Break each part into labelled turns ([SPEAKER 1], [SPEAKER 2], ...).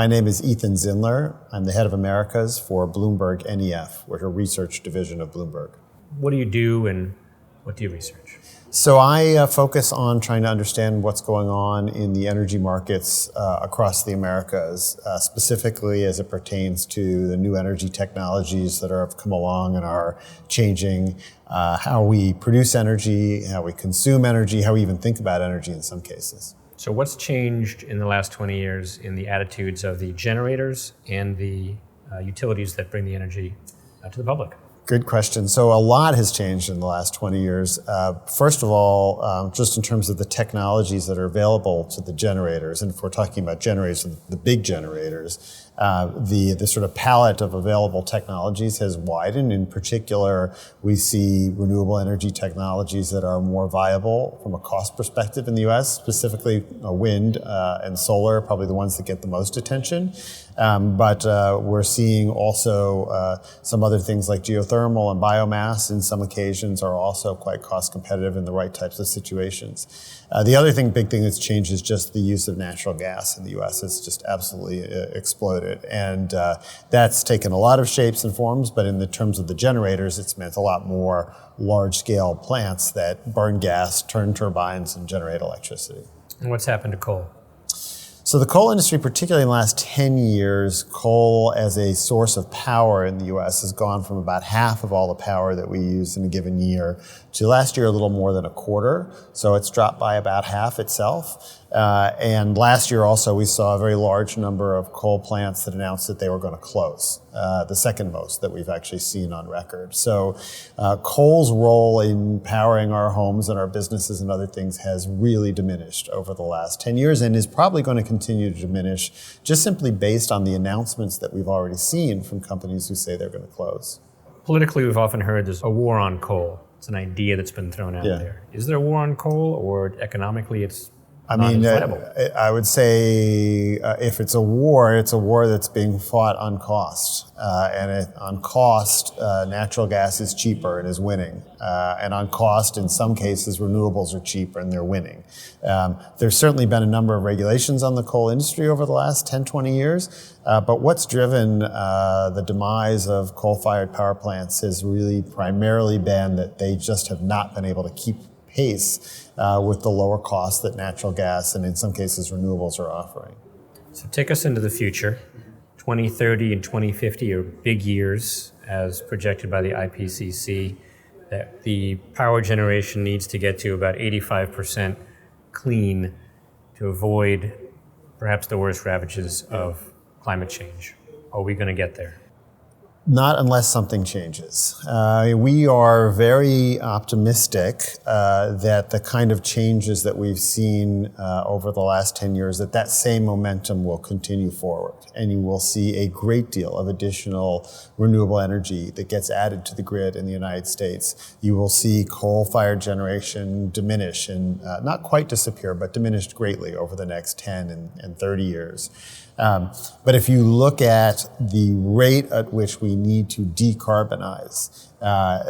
[SPEAKER 1] My name is Ethan Zindler. I'm the head of Americas for Bloomberg NEF. We're a research division of Bloomberg.
[SPEAKER 2] What do you do and what do you research?
[SPEAKER 1] So I focus on trying to understand what's going on in the energy markets across the Americas, specifically as it pertains to the new energy technologies that have come along and are changing how we produce energy, how we consume energy, how we even think about energy in some cases.
[SPEAKER 2] So what's changed in the last 20 years in the attitudes of the generators and the utilities that bring the energy to the public?
[SPEAKER 1] Good question. So a lot has changed in the last 20 years. First of all, just in terms of the technologies that are available to the generators, and if we're talking about generators, the big generators, the sort of palette of available technologies has widened. In particular, we see renewable energy technologies that are more viable from a cost perspective in the U.S., specifically wind and solar are probably the ones that get the most attention. But we're seeing also some other things like geothermal and biomass in some occasions are also quite cost competitive in the right types of situations. The other big thing that's changed is just the use of natural gas in the U.S. It's just absolutely exploded. And that's taken a lot of shapes and forms, but in the terms of the generators, it's meant a lot more large-scale plants that burn gas, turn turbines, and generate electricity.
[SPEAKER 2] And what's happened to coal?
[SPEAKER 1] So the coal industry, particularly in the last 10 years, coal as a source of power in the U.S. has gone from about half of all the power that we use in a given year to last year a little more than a quarter. So it's dropped by about half itself. And last year also we saw a very large number of coal plants that announced that they were going to close, the second most that we've actually seen on record. So coal's role in powering our homes and our businesses and other things has really diminished over the last 10 years and is probably going to continue to diminish just simply based on the announcements that we've already seen from companies who say they're going to close.
[SPEAKER 2] Politically, we've often heard there's a war on coal. It's an idea that's been thrown out there. Is there a war on coal, or economically it's
[SPEAKER 1] I would say if it's a war that's being fought on cost. On cost, natural gas is cheaper and is winning. And on cost, in some cases, renewables are cheaper and they're winning. There's certainly been a number of regulations on the coal industry over the last 10, 20 years. But what's driven the demise of coal-fired power plants has really primarily been that they just have not been able to keep pace with the lower costs that natural gas and in some cases renewables are offering.
[SPEAKER 2] So take us into the future. 2030 and 2050 are big years as projected by the IPCC, that the power generation needs to get to about 85% clean to avoid perhaps the worst ravages of climate change. Are we going to get there?
[SPEAKER 1] Not unless something changes. We are very optimistic that the kind of changes that we've seen over the last 10 years, that same momentum will continue forward. And you will see a great deal of additional renewable energy that gets added to the grid in the United States. You will see coal-fired generation diminish and not quite disappear, but diminished greatly over the next 10 and 30 years. But if you look at the rate at which we need to decarbonize,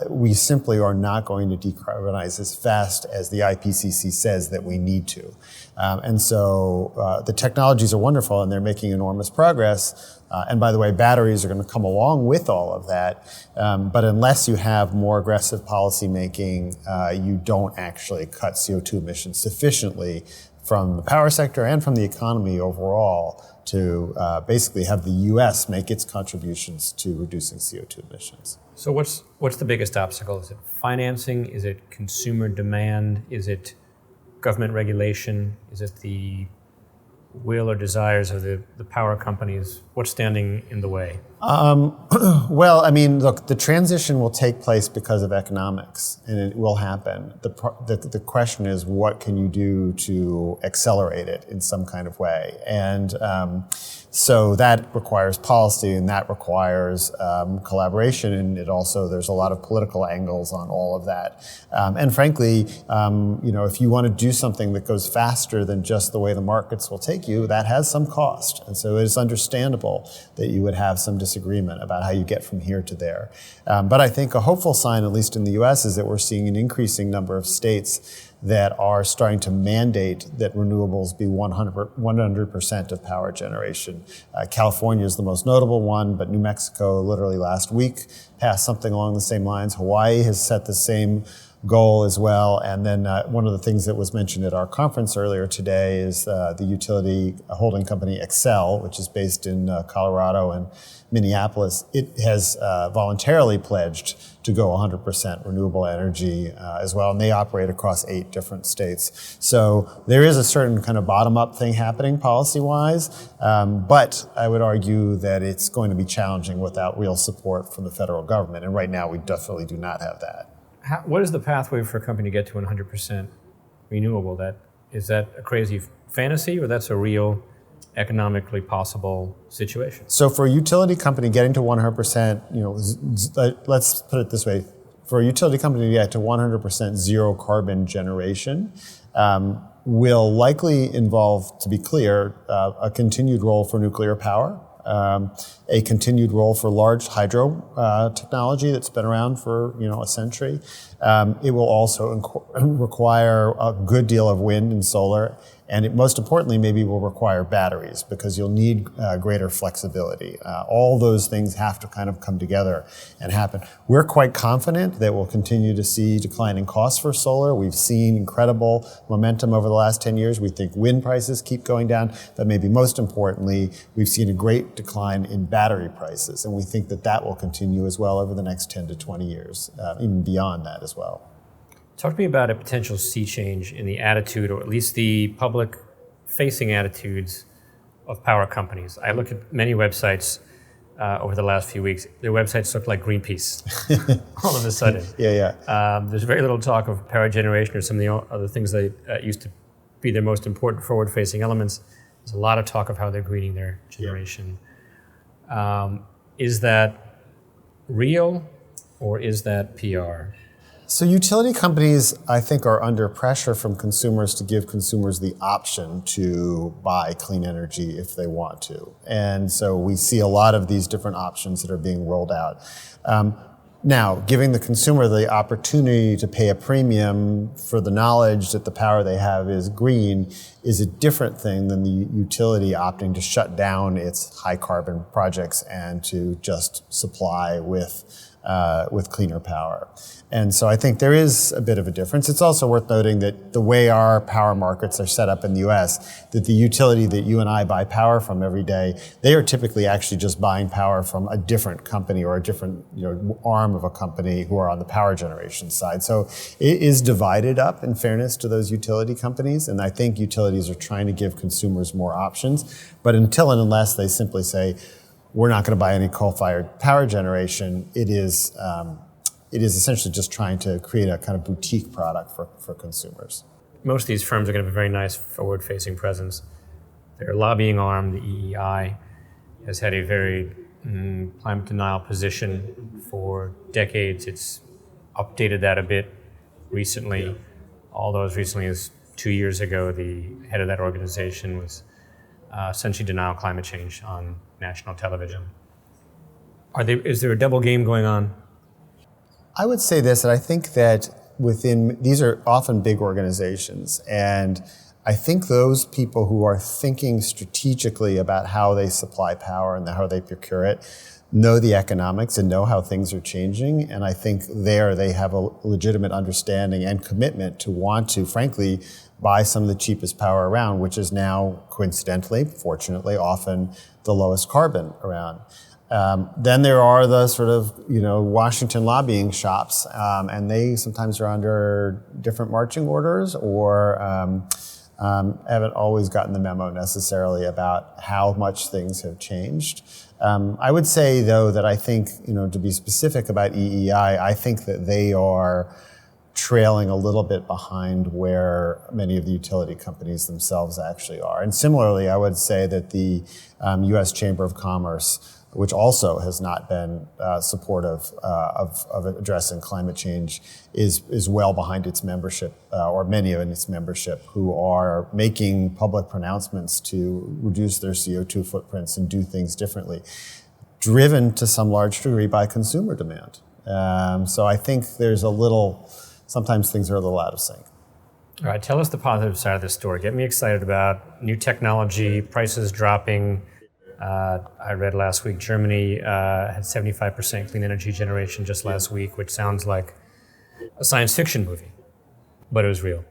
[SPEAKER 1] we simply are not going to decarbonize as fast as the IPCC says that we need to. And so the technologies are wonderful and they're making enormous progress. And by the way, batteries are going to come along with all of that. But unless you have more aggressive policy making, you don't actually cut CO2 emissions sufficiently from the power sector and from the economy overall to basically have the U.S. make its contributions to reducing CO2 emissions.
[SPEAKER 2] So what's the biggest obstacle? Is it financing? Is it consumer demand? Is it government regulation? Is it the will or desires of the power companies? What's standing in the way?
[SPEAKER 1] Well, I mean, look, the transition will take place because of economics, and it will happen. The question is, what can you do to accelerate it in some kind of way? And so that requires policy, and that requires collaboration, and there's a lot of political angles on all of that. And frankly, if you want to do something that goes faster than just the way the markets will take you, that has some cost. And so it is understandable that you would have some disagreement about how you get from here to there. But I think a hopeful sign, at least in the U.S., is that we're seeing an increasing number of states that are starting to mandate that renewables be 100% of power generation. California is the most notable one, but New Mexico literally last week passed something along the same lines. Hawaii has set the same goal as well. And then one of the things that was mentioned at our conference earlier today is the utility holding company Xcel, which is based in Colorado and Minneapolis. It has voluntarily pledged to go 100% renewable energy as well, and they operate across 8 different states. So there is a certain kind of bottom-up thing happening policy-wise, but I would argue that it's going to be challenging without real support from the federal government, and right now we definitely do not have that.
[SPEAKER 2] What is the pathway for a company to get to 100% renewable? Is that a crazy fantasy, or that's a real economically possible situation?
[SPEAKER 1] So for a utility company getting to 100%, let's put it this way: for a utility company to get to 100% zero carbon generation, will likely involve, to be clear, a continued role for nuclear power. A continued role for large hydro technology that's been around for a century. It will also require a good deal of wind and solar, and it most importantly maybe will require batteries, because you'll need greater flexibility. All those things have to kind of come together and happen. We're quite confident that we'll continue to see declining costs for solar. We've seen incredible momentum over the last 10 years. We think wind prices keep going down, but maybe most importantly, we've seen a great decline in battery prices, and we think that that will continue as well over the next 10 to 20 years, even beyond that as well.
[SPEAKER 2] Talk to me about a potential sea change in the attitude, or at least the public-facing attitudes of power companies. I look at many websites over the last few weeks. Their websites look like Greenpeace all of a sudden. There's very little talk of power generation or some of the other things that used to be their most important forward-facing elements. There's a lot of talk of how they're greening their generation. Is that real, or is that PR?
[SPEAKER 1] So utility companies, I think, are under pressure from consumers to give consumers the option to buy clean energy if they want to. And so we see a lot of these different options that are being rolled out. Now, giving the consumer the opportunity to pay a premium for the knowledge that the power they have is green is a different thing than the utility opting to shut down its high carbon projects and to just supply with cleaner power. And so I think there is a bit of a difference. It's also worth noting that the way our power markets are set up in the US, that the utility that you and I buy power from every day, they are typically actually just buying power from a different company or a different arm of a company who are on the power generation side. So it is divided up, in fairness to those utility companies, and I think utilities are trying to give consumers more options. But until and unless they simply say, we're not going to buy any coal-fired power generation, it is essentially just trying to create a kind of boutique product for consumers.
[SPEAKER 2] Most of these firms are going to have a very nice forward-facing presence. Their lobbying arm, the EEI, has had a very climate denial position for decades. It's updated that a bit recently, although as recently as 2 years ago, the head of that organization was essentially denying climate change on national television. Is there a double game going on?
[SPEAKER 1] I would say this, that I think that these are often big organizations, and I think those people who are thinking strategically about how they supply power and how they procure it know the economics and know how things are changing, and I think they have a legitimate understanding and commitment to want to, frankly, buy some of the cheapest power around, which is now, coincidentally, fortunately, often the lowest carbon around. Then there are the sort of, Washington lobbying shops, and they sometimes are under different marching orders or haven't always gotten the memo necessarily about how much things have changed. I would say, though, that I think, to be specific about EEI, I think that they are trailing a little bit behind where many of the utility companies themselves actually are. And similarly, I would say that the U.S. Chamber of Commerce, which also has not been supportive of addressing climate change, is well behind its membership, or many of its membership, who are making public pronouncements to reduce their CO2 footprints and do things differently, driven to some large degree by consumer demand. So I think there's sometimes things are a little out of sync.
[SPEAKER 2] All right, tell us the positive side of this story. Get me excited about new technology, prices dropping. I read last week Germany had 75% clean energy generation just last week, which sounds like a science fiction movie, but it was real.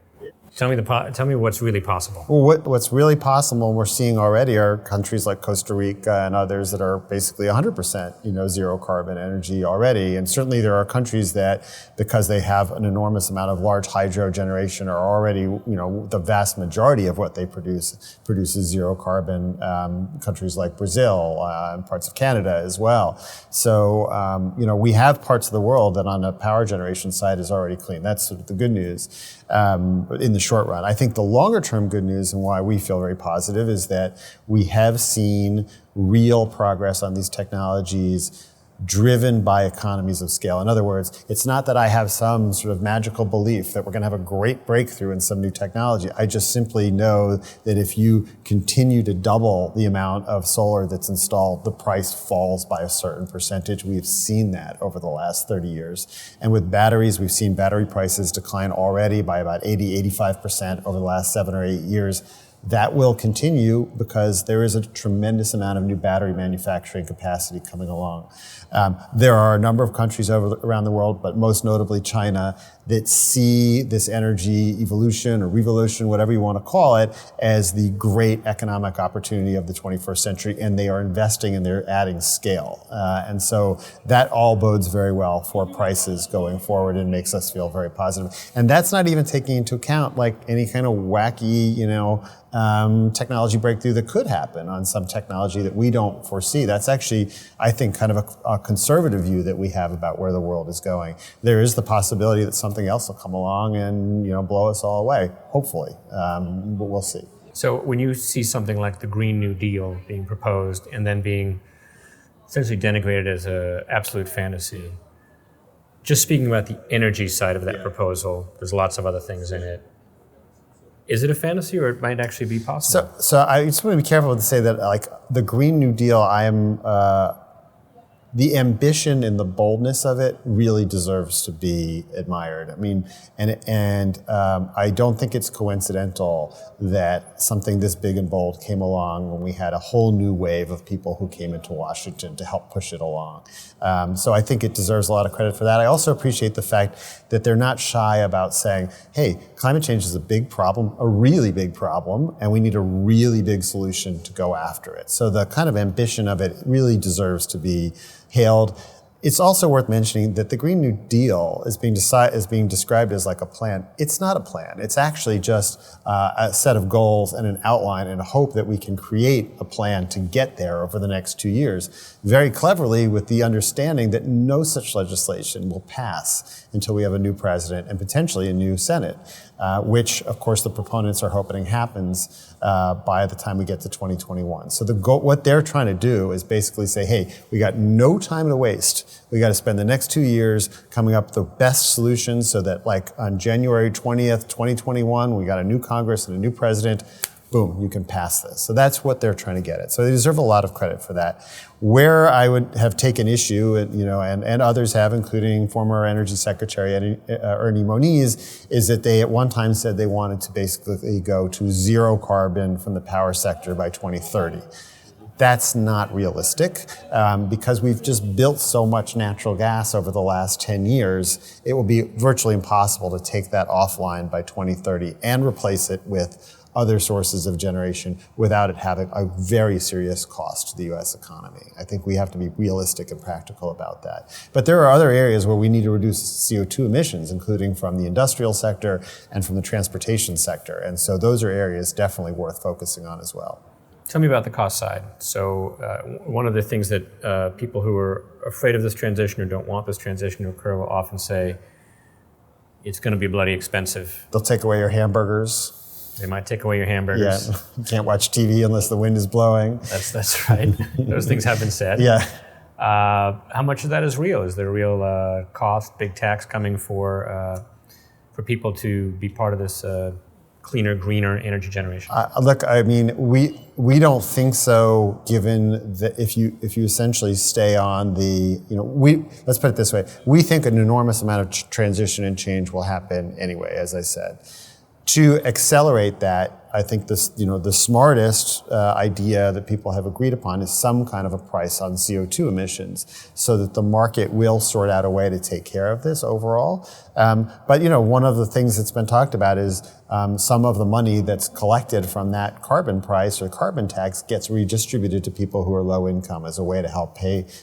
[SPEAKER 2] Tell me what's really possible.
[SPEAKER 1] Well, what's really possible, and we're seeing already, are countries like Costa Rica and others that are basically 100%, zero carbon energy already. And certainly there are countries that, because they have an enormous amount of large hydro generation, are already, the vast majority of what they produces zero carbon. Countries like Brazil and parts of Canada as well. So, we have parts of the world that on the power generation side is already clean. That's sort of the good news. In the short run. I think the longer term good news and why we feel very positive is that we have seen real progress on these technologies driven by economies of scale. In other words, it's not that I have some sort of magical belief that we're going to have a great breakthrough in some new technology. I just simply know that if you continue to double the amount of solar that's installed, the price falls by a certain percentage. We've seen that over the last 30 years. And with batteries, we've seen battery prices decline already by about 85% over the last 7 or 8 years. That will continue because there is a tremendous amount of new battery manufacturing capacity coming along. There are a number of countries around the world, but most notably China, that see this energy evolution or revolution, whatever you want to call it, as the great economic opportunity of the 21st century, and they are investing and they're adding scale. And so that all bodes very well for prices going forward and makes us feel very positive. And that's not even taking into account like any kind of wacky, technology breakthrough that could happen on some technology that we don't foresee. That's actually, I think, kind of a conservative view that we have about where the world is going. There is the possibility that something else will come along and blow us all away, hopefully, but we'll see.
[SPEAKER 2] So when you see something like the Green New Deal being proposed and then being essentially denigrated as an absolute fantasy, just speaking about the energy side of that proposal, there's lots of other things in it. Is it a fantasy, or it might actually be possible?
[SPEAKER 1] So I just want to be careful to say that, like, the Green New Deal, the ambition and the boldness of it really deserves to be admired. I mean, and I don't think it's coincidental that something this big and bold came along when we had a whole new wave of people who came into Washington to help push it along. So I think it deserves a lot of credit for that. I also appreciate the fact that they're not shy about saying, hey, climate change is a big problem, a really big problem, and we need a really big solution to go after it. So the kind of ambition of it really deserves to be hailed. It's also worth mentioning that the Green New Deal is being described as like a plan. It's not a plan. It's actually just a set of goals and an outline and a hope that we can create a plan to get there over the next 2 years, very cleverly with the understanding that no such legislation will pass until we have a new president and potentially a new Senate, which, of course, the proponents are hoping happens by the time we get to 2021. So what they're trying to do is basically say, hey, we got no time to waste. We got to spend the next 2 years coming up with the best solutions so that, like, on January 20th, 2021, we got a new Congress and a new president. Boom, you can pass this. So that's what they're trying to get at. So they deserve a lot of credit for that. Where I would have taken issue, and others have, including former Energy Secretary Ernie Moniz, is that they at one time said they wanted to basically go to zero carbon from the power sector by 2030. That's not realistic because we've just built so much natural gas over the last 10 years. It will be virtually impossible to take that offline by 2030 and replace it with other sources of generation without it having a very serious cost to the U.S. economy. I think we have to be realistic and practical about that. But there are other areas where we need to reduce CO2 emissions, including from the industrial sector and from the transportation sector. And so those are areas definitely worth focusing on as well.
[SPEAKER 2] Tell me about the cost side. So one of the things that people who are afraid of this transition or don't want this transition to occur will often say, it's going to be bloody expensive.
[SPEAKER 1] They'll take away your hamburgers.
[SPEAKER 2] They might take away your hamburgers.
[SPEAKER 1] Yeah, you can't watch TV unless the wind is blowing.
[SPEAKER 2] That's right. Those things have been said.
[SPEAKER 1] Yeah.
[SPEAKER 2] How much of that is real? Is there a real cost, big tax coming for people to be part of this cleaner, greener energy generation?
[SPEAKER 1] Look, I mean, we don't think so. Given that if you essentially stay on the, let's put it this way: we think an enormous amount of transition and change will happen anyway, as I said. To accelerate that, I think the smartest idea that people have agreed upon is some kind of a price on CO2 emissions, so that the market will sort out a way to take care of this overall. But one of the things that's been talked about is some of the money that's collected from that carbon price or carbon tax gets redistributed to people who are low income as a way to help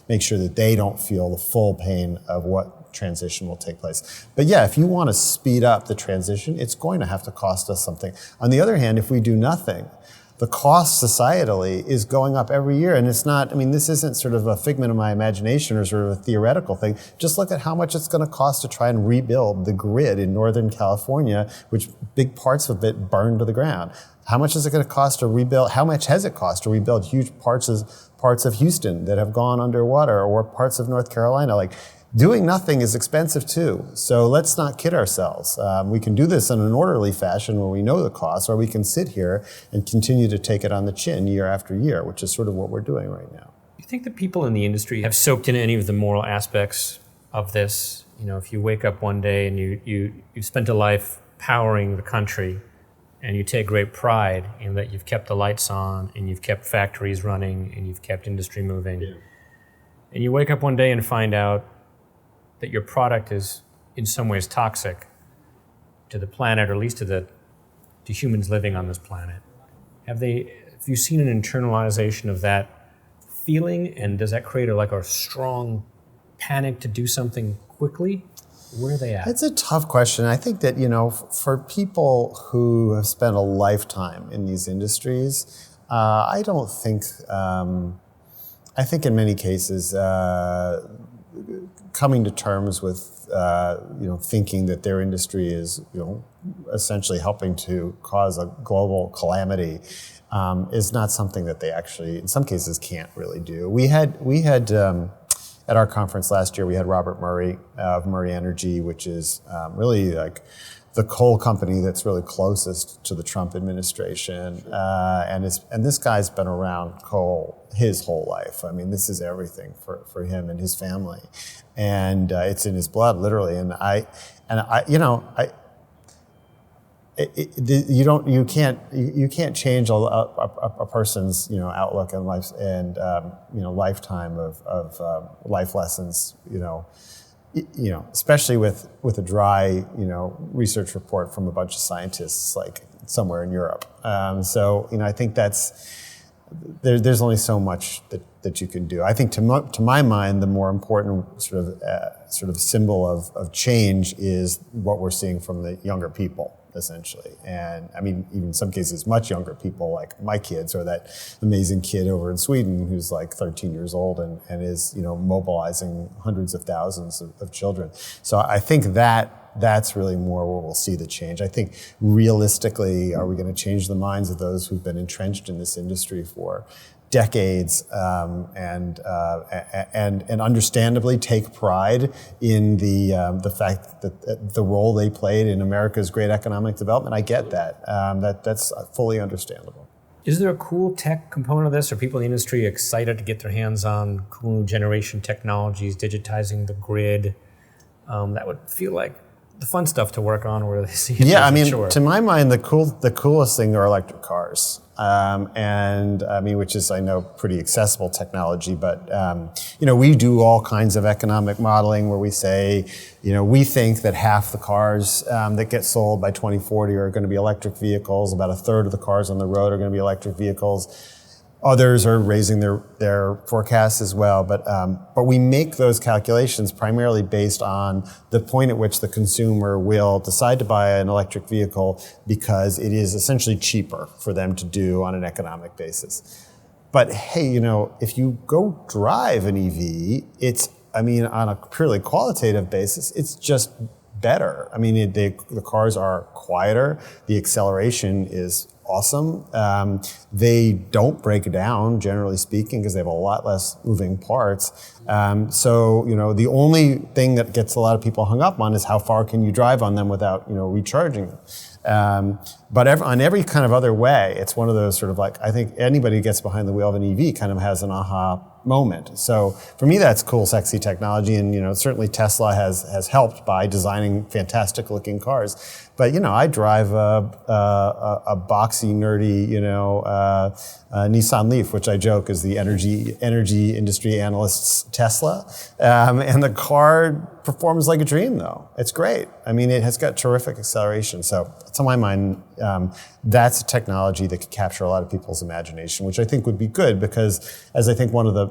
[SPEAKER 1] make sure that they don't feel the full pain of what transition will take place. But yeah, if you want to speed up the transition, it's going to have to cost us something. On the other hand, if we do nothing, the cost societally is going up every year. And it's not, this isn't sort of a figment of my imagination or sort of a theoretical thing. Just look at how much it's going to cost to try and rebuild the grid in Northern California, which big parts of it burned to the ground. How much is it going to cost to rebuild? How much has it cost to rebuild huge parts of Houston that have gone underwater, or parts of North Carolina? Doing nothing is expensive too, so let's not kid ourselves. We can do this in an orderly fashion where we know the costs, or we can sit here and continue to take it on the chin year after year, which is sort of what we're doing right now.
[SPEAKER 2] Do you think the people in the industry have soaked in any of the moral aspects of this? If you wake up one day and you spent a life powering the country, and you take great pride in that you've kept the lights on, and you've kept factories running, and you've kept industry moving, and you wake up one day and find out that your product is in some ways toxic to the planet, or at least to humans living on this planet. Have you seen an internalization of that feeling, and does that create a strong panic to do something quickly? Where are they at?
[SPEAKER 1] It's a tough question. I think that, for people who have spent a lifetime in these industries, I don't think, I think in many cases, coming to terms with, thinking that their industry is, essentially helping to cause a global calamity, is not something that they actually, in some cases, can't really do. We had at our conference last year, we had Robert Murray of Murray Energy, which is really the coal company that's really closest to the Trump administration, and this guy's been around coal his whole life. This is everything for him and his family, and it's in his blood, literally. You can't change a person's outlook and life and lifetime of life lessons. Especially with a dry, research report from a bunch of scientists somewhere in Europe. I think there's only so much that you can do. I think to my mind, the more important sort of symbol of change is what we're seeing from the younger people, essentially. And even in some cases, much younger people, like my kids, or that amazing kid over in Sweden who's 13 years old and is, mobilizing hundreds of thousands of children. So I think that's really more where we'll see the change. I think realistically, are we going to change the minds of those who've been entrenched in this industry for decades, and understandably take pride in the fact that the role they played in America's great economic development? I get that. That's fully understandable.
[SPEAKER 2] Is there a cool tech component of this? Are people in the industry excited to get their hands on cool new generation technologies, digitizing the grid? That would feel like the fun stuff to work on, where they see it.
[SPEAKER 1] Yeah, to my mind, the coolest thing are electric cars. Which is, I know, pretty accessible technology, but, we do all kinds of economic modeling where we say, we think that half the cars that get sold by 2040 are going to be electric vehicles. About a third of the cars on the road are going to be electric vehicles. Others are raising their forecasts as well, but we make those calculations primarily based on the point at which the consumer will decide to buy an electric vehicle, because it is essentially cheaper for them to do on an economic basis. But hey, if you go drive an EV, it's, on a purely qualitative basis, it's just better. The cars are quieter, the acceleration is awesome. They don't break down, generally speaking, because they have a lot less moving parts. The only thing that gets a lot of people hung up on is how far can you drive on them without, recharging them. But on every kind of other way, it's one of those sort of I think anybody who gets behind the wheel of an EV kind of has an aha moment. So for me, that's cool, sexy technology. And, certainly Tesla has helped by designing fantastic looking cars. But I drive a boxy, nerdy, Nissan Leaf, which I joke is the energy industry analyst's Tesla, and the car performs like a dream. Though it's great. I mean, it has got terrific acceleration. So, to my mind, that's a technology that could capture a lot of people's imagination, which I think would be good because, as I think one of the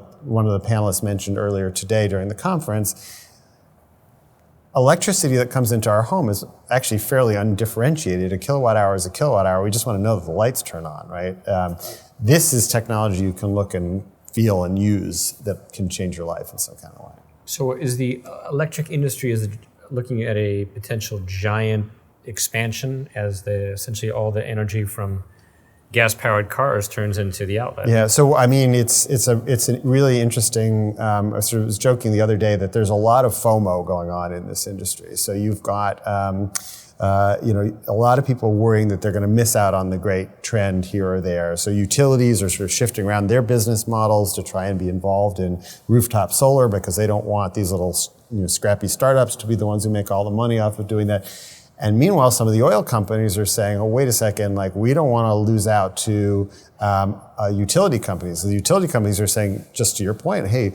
[SPEAKER 1] panelists mentioned earlier today during the conference, electricity that comes into our home is actually fairly undifferentiated. A kilowatt hour is a kilowatt hour. We just want to know that the lights turn on, right? This is technology you can look and feel and use that can change your life in some kind of way.
[SPEAKER 2] So is the electric industry looking at a potential giant expansion as essentially all the energy from gas-powered cars turns into the outlet?
[SPEAKER 1] Yeah, so I mean, it's a really interesting. I sort of was joking the other day that there's a lot of FOMO going on in this industry. So you've got a lot of people worrying that they're going to miss out on the great trend here or there. So utilities are sort of shifting around their business models to try and be involved in rooftop solar because they don't want these little scrappy startups to be the ones who make all the money off of doing that. And meanwhile, some of the oil companies are saying, oh, wait a second, like we don't want to lose out to utility companies. So the utility companies are saying, just to your point, hey,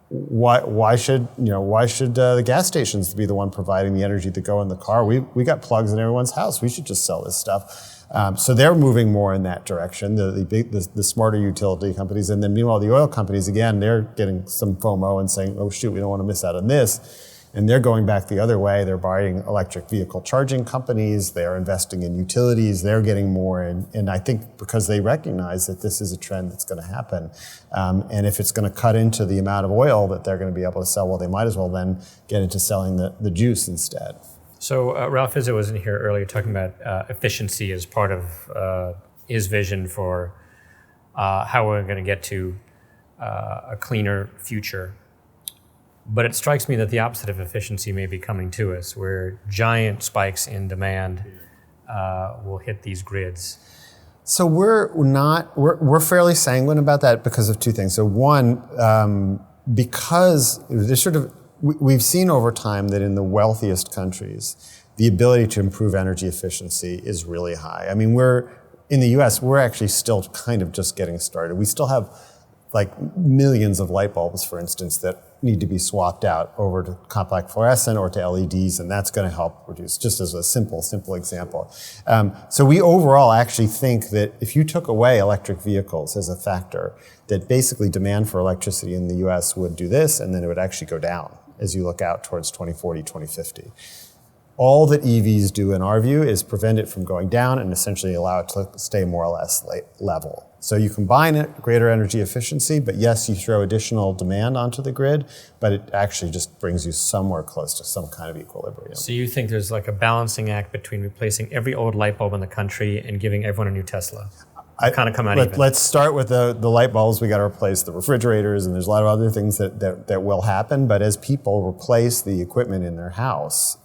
[SPEAKER 1] why should the gas stations be the one providing the energy to go in the car? We got plugs in everyone's house. We should just sell this stuff. So they're moving more in that direction, the smarter utility companies. And then meanwhile, the oil companies, again, they're getting some FOMO and saying, oh, shoot, we don't want to miss out on this. And they're going back the other way. They're buying electric vehicle charging companies. They're investing in utilities. They're getting more. And I think because they recognize that this is a trend that's going to happen. And if it's going to cut into the amount of oil that they're going to be able to sell, well, they might as well then get into selling the juice instead.
[SPEAKER 2] So Ralph Izzo was in here earlier talking about efficiency as part of his vision for how we're going to get to a cleaner future. But it strikes me that the opposite of efficiency may be coming to us, where giant spikes in demand will hit these grids.
[SPEAKER 1] So we're fairly sanguine about that because of two things. So one, because there's we've seen over time that in the wealthiest countries, the ability to improve energy efficiency is really high. I mean, in the US, we're actually still kind of just getting started. We still have like millions of light bulbs, for instance, that need to be swapped out over to compact fluorescent or to LEDs, and that's going to help reduce, just as a simple example. So we overall actually think that if you took away electric vehicles as a factor, that basically demand for electricity in the US would do this, and then it would actually go down as you look out towards 2040, 2050. All that EVs do, in our view, is prevent it from going down and essentially allow it to stay more or less level. So you combine it, greater energy efficiency, but yes, you throw additional demand onto the grid, but it actually just brings you somewhere close to some kind of equilibrium.
[SPEAKER 2] So you think there's like a balancing act between replacing every old light bulb in the country and giving everyone a new Tesla? Kind of come out even.
[SPEAKER 1] Let's start with the light bulbs. We got to replace the refrigerators, and there's a lot of other things that will happen. But as people replace the equipment in their house,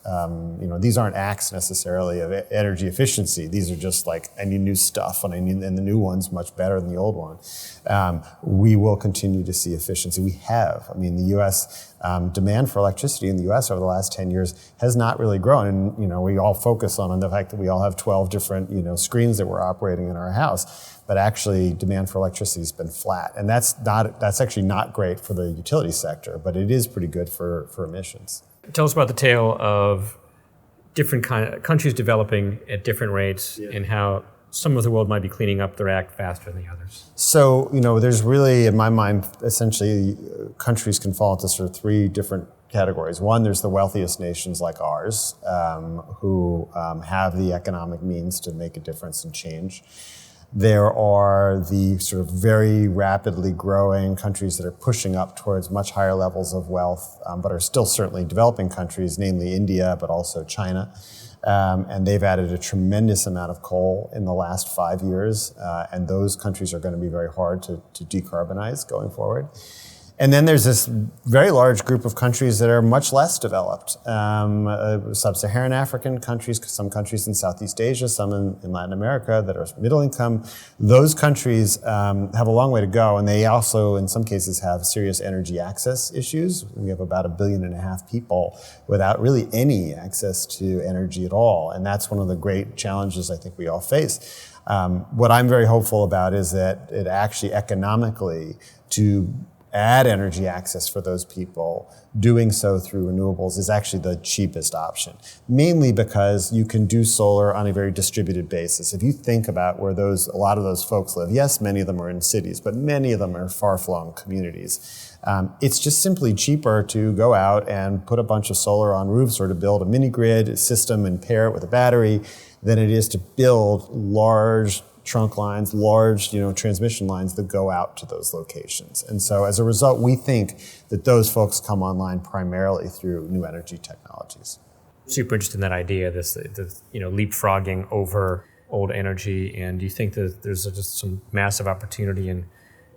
[SPEAKER 1] these aren't acts necessarily of energy efficiency. These are just like, I need new stuff, and the new one's much better than the old one. We will continue to see efficiency. We have. I mean, the U.S. Demand for electricity in the U.S. over the last 10 years has not really grown, and we all focus on the fact that we all have 12 different screens that we're operating in our house. But actually, demand for electricity has been flat, and that's actually not great for the utility sector, but it is pretty good for emissions.
[SPEAKER 2] Tell us about the tale of different countries developing at different rates, and how some of the world might be cleaning up their act faster than the others.
[SPEAKER 1] So there's really, in my mind, essentially countries can fall into sort of three different categories. One, there's the wealthiest nations like ours, who have the economic means to make a difference and change. There are the sort of very rapidly growing countries that are pushing up towards much higher levels of wealth, but are still certainly developing countries, namely India, but also China. And they've added a tremendous amount of coal in the last 5 years, and those countries are going to be very hard to decarbonize going forward. And then there's this very large group of countries that are much less developed. Sub-Saharan African countries, some countries in Southeast Asia, some in Latin America that are middle income. Those countries have a long way to go, and they also, in some cases, have serious energy access issues. We have about 1.5 billion people without really any access to energy at all, and that's one of the great challenges I think we all face. What I'm very hopeful about is that it actually economically, to add energy access for those people, doing so through renewables is actually the cheapest option, mainly because you can do solar on a very distributed basis. If you think about where a lot of those folks live, yes, many of them are in cities, but many of them are far-flung communities. It's just simply cheaper to go out and put a bunch of solar on roofs or to build a mini-grid system and pair it with a battery than it is to build large trunk lines, large transmission lines that go out to those locations. And so as a result, we think that those folks come online primarily through new energy technologies.
[SPEAKER 2] Super interested in that idea, this leapfrogging over old energy. And do you think that there's just some massive opportunity in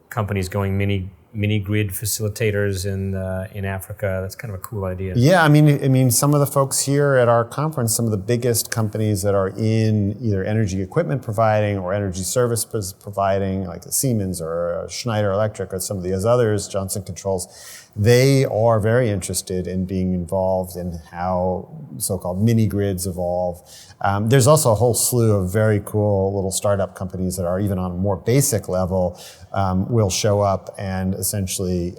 [SPEAKER 2] companies going mini-grid facilitators in Africa? That's kind of a cool idea.
[SPEAKER 1] Yeah, I mean, some of the folks here at our conference, some of the biggest companies that are in either energy equipment providing or energy service providing, like a Siemens or a Schneider Electric or some of these others, Johnson Controls, they are very interested in being involved in how so-called mini-grids evolve. There's also a whole slew of very cool little startup companies that are even on a more basic level will show up and essentially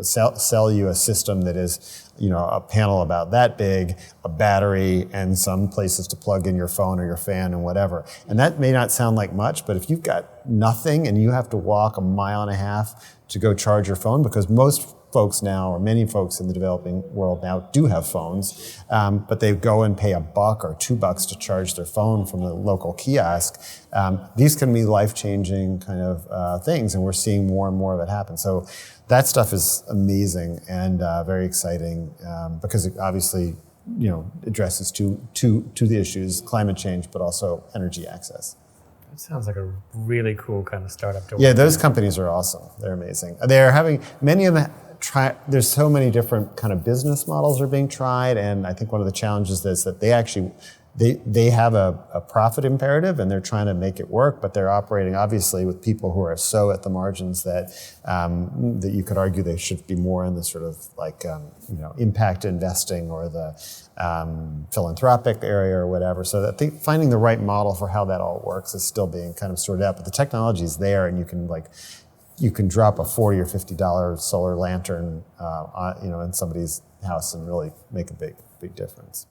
[SPEAKER 1] sell you a system that is, a panel about that big, a battery, and some places to plug in your phone or your fan and whatever. And that may not sound like much, but if you've got nothing and you have to walk 1.5 miles to go charge your phone, because most folks now, or many folks in the developing world now, do have phones, but they go and pay $1 or $2 to charge their phone from the local kiosk. These can be life-changing kind of things, and we're seeing more and more of it happen. So that stuff is amazing and very exciting because it obviously addresses two the issues: climate change, but also energy access.
[SPEAKER 2] That sounds like a really cool kind of startup to work.
[SPEAKER 1] Yeah, those companies are awesome. They're amazing. They're having many of them. There's so many different kind of business models are being tried, and I think one of the challenges is that they have a profit imperative and they're trying to make it work, but they're operating obviously with people who are so at the margins that that you could argue they should be more in the sort of like impact investing or the philanthropic area or whatever. So that finding the right model for how that all works is still being kind of sorted out, but the technology is there, and you can drop a $40 or $50 solar lantern in somebody's house and really make a big difference.